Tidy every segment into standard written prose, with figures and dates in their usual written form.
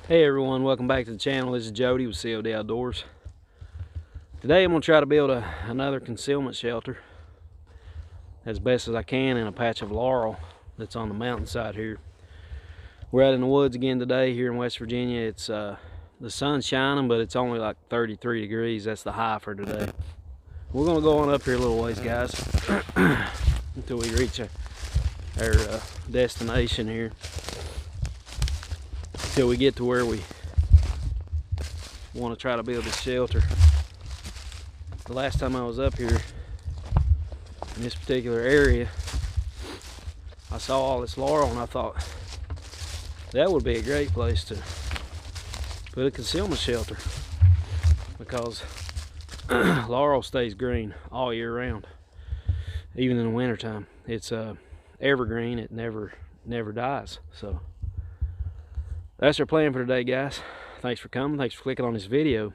Hey everyone, welcome back to the channel. This is C.O.D with C.O.D Outdoors. Today I'm going to try to build another concealment shelter as best as I can in a patch of laurel that's on the mountainside here. We're out in the woods again today here in West Virginia. It's the sun's shining, but it's only like 33 degrees. That's the high for today. We're going to go on up here a little ways, guys, until we reach our destination here. Until we get to where we want to try to build this shelter. The last time I was up here in this particular area, I saw all this laurel and I thought that would be a great place to put a concealment shelter, because laurel stays green all year round, even in the wintertime. It's evergreen. It never dies. So that's our plan for today, guys. Thanks for coming. Thanks for clicking on this video.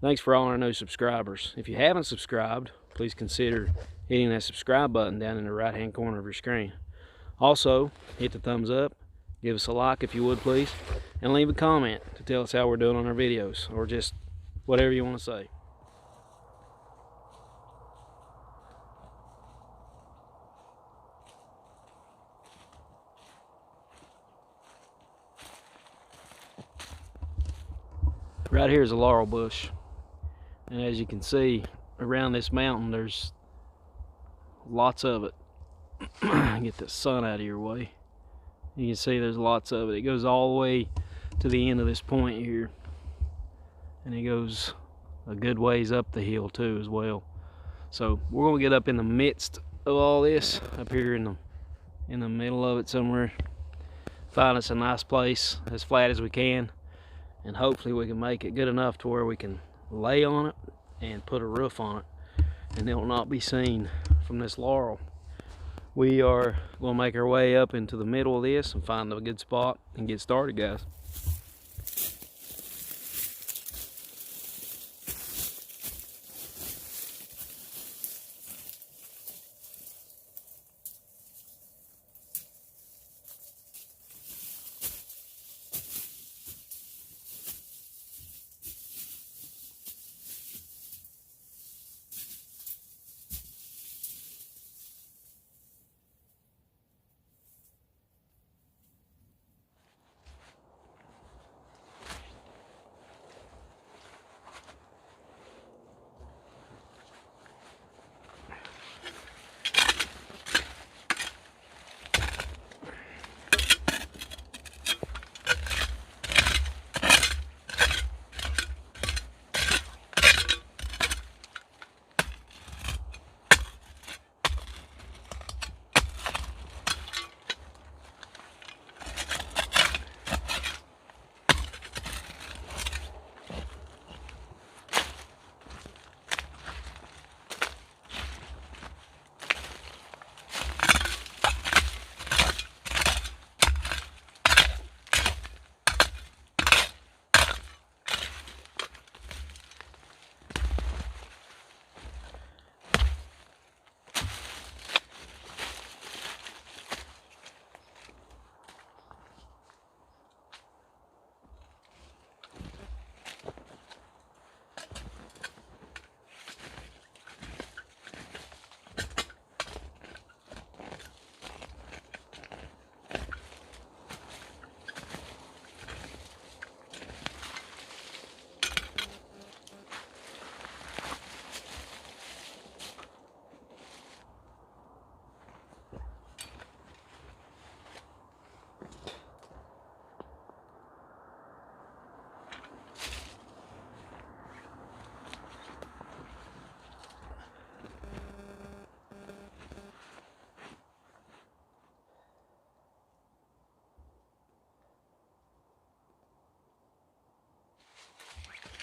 Thanks for all our new subscribers. If you haven't subscribed, please consider hitting that subscribe button down in the right hand corner of your screen. Also, hit the thumbs up, give us a like if you would please, and leave a comment to tell us how we're doing on our videos, or just whatever you want to say. Right here is a laurel bush, and as you can see around this mountain there's lots of it. Get the sun out of your way. You can see there's lots of it. It goes all the way to the end of this point here, and it goes a good ways up the hill too as well. So we're gonna get up in the midst of all this, up here in the middle of it somewhere, find us a nice place as flat as we can, and hopefully we can make it good enough to where we can lay on it and put a roof on it, and it will not be seen from this laurel. We are going to make our way up into the middle of this and find a good spot and get started, guys.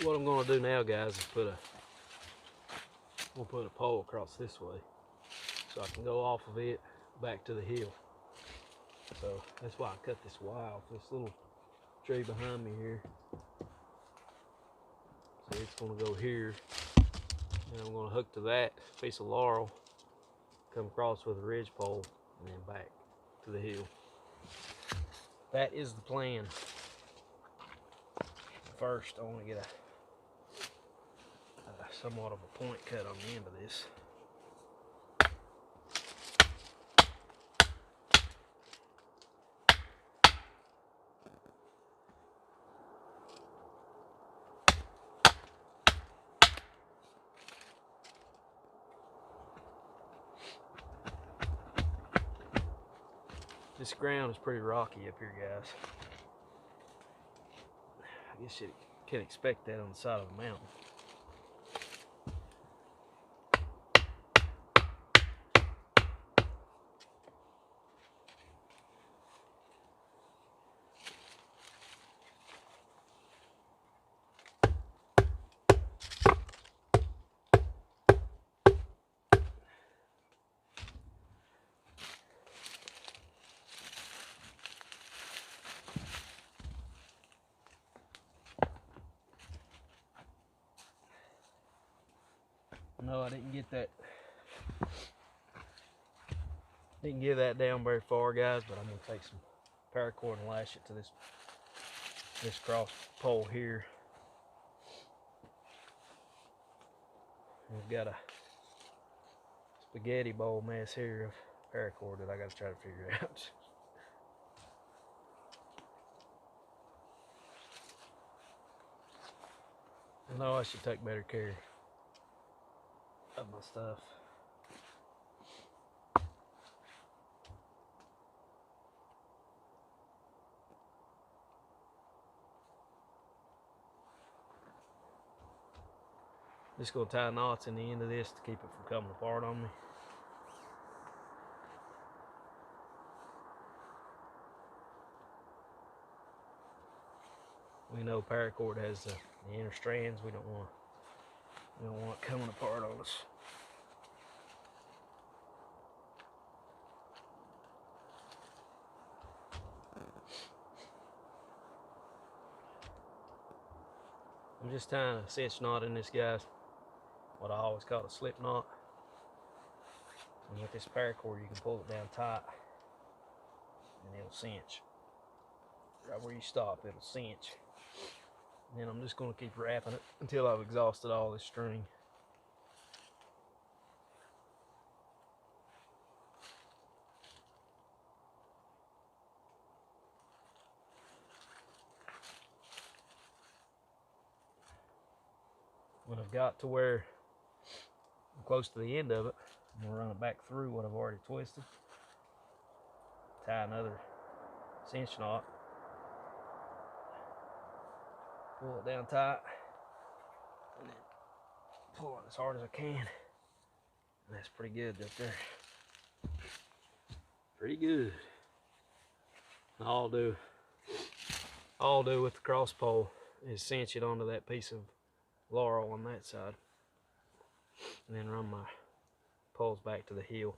What I'm going to do now, guys, is we'll put a pole across this way so I can go off of it back to the hill. So that's why I cut this wire off this little tree behind me here. So it's going to go here, and I'm going to hook to that piece of laurel, come across with a ridge pole, and then back to the hill. That is the plan. first, I want to get a somewhat of a point cut on the end of this. This ground is pretty rocky up here, guys. I guess you can expect that on the side of a mountain. No, I didn't get that. Didn't get that down very far, guys, but I'm gonna take some paracord and lash it to this cross pole here. We've got a spaghetti bowl mess here of paracord that I gotta try to figure out. I know I should take better care of my stuff. Just gonna tie knots in the end of this to keep it from coming apart on me. We know paracord has the inner strands. We don't want it coming apart on us. I'm just tying a cinch knot in this, guys. What I always call a slip knot. And with this paracord, you can pull it down tight, and it'll cinch. Right where you stop, it'll cinch. And then I'm just going to keep wrapping it until I've exhausted all this string. When I've got to where I'm close to the end of it, I'm going to run it back through what I've already twisted. Tie another cinch knot. Pull it down tight. And then pull it as hard as I can. And that's pretty good right there. Pretty good. All I'll do with the cross pole is cinch it onto that piece of laurel on that side, and then run my poles back to the heel.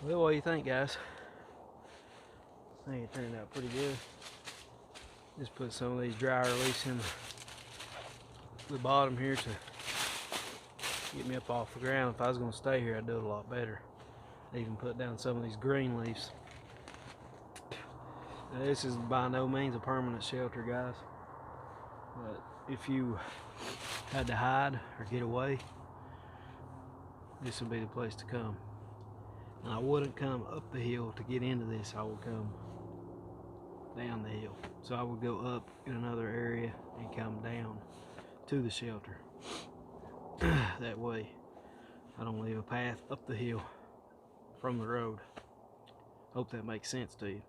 Well, what do you think, guys? I think it turned out pretty good. Just put some of these dryer leaves in the bottom here to get me up off the ground. If I was going to stay here, I'd do it a lot better. I even put down some of these green leaves. Now, this is by no means a permanent shelter, guys. But if you had to hide or get away, this would be the place to come. And I wouldn't come up the hill to get into this. I would come down the hill. So I would go up in another area and come down to the shelter. That way I don't leave a path up the hill from the road. Hope that makes sense to you.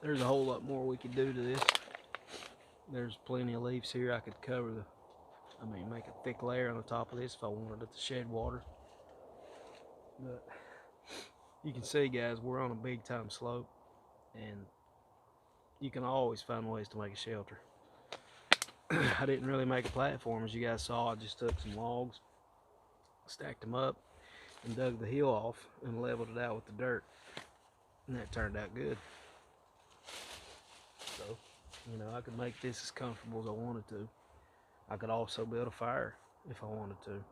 There's a whole lot more we could do to this. There's plenty of leaves here. I could cover make a thick layer on the top of this if I wanted it to shed water. But you can see, guys, we're on a big time slope, and you can always find ways to make a shelter. I didn't really make a platform, as you guys saw. I just took some logs, stacked them up, and dug the hill off and leveled it out with the dirt, and that turned out good. So, you know, I could make this as comfortable as I wanted to. I could also build a fire if I wanted to.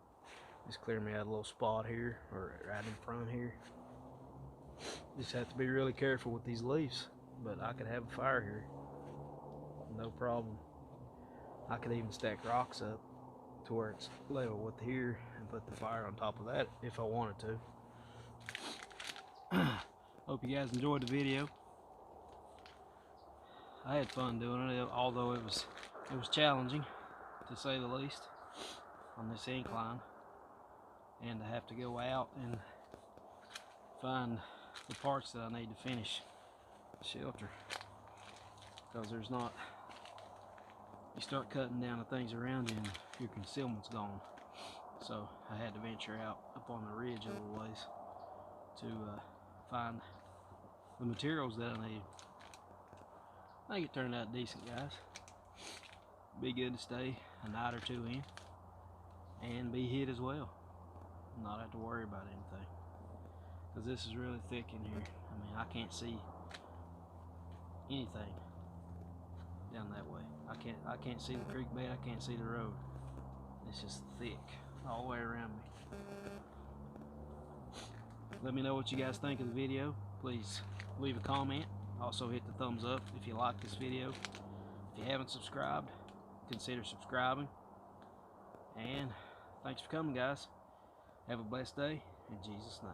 Just clear me out a little spot here, or right in front here. Just have to be really careful with these leaves, but I could have a fire here, no problem. I could even stack rocks up to where it's level with here and put the fire on top of that if I wanted to. Hope you guys enjoyed the video. I had fun doing it, although it was challenging, to say the least, on this incline, and to have to go out and find the parts that I need to finish the shelter, because there's not, you start cutting down the things around you and your concealment's gone. So I had to venture out up on the ridge a little ways to find the materials that I need. I think it turned out decent, guys. Be good to stay a night or two in and be hid as well, not have to worry about anything, because this is really thick in here. I mean, I can't see anything down that way. I can't see the creek bed. I can't see the road. It's just thick all the way around me. Let me know what you guys think of the video. Please leave a comment. Also hit the thumbs up if you like this video. If you haven't subscribed, consider subscribing. And thanks for coming, guys. Have a blessed day in Jesus' name.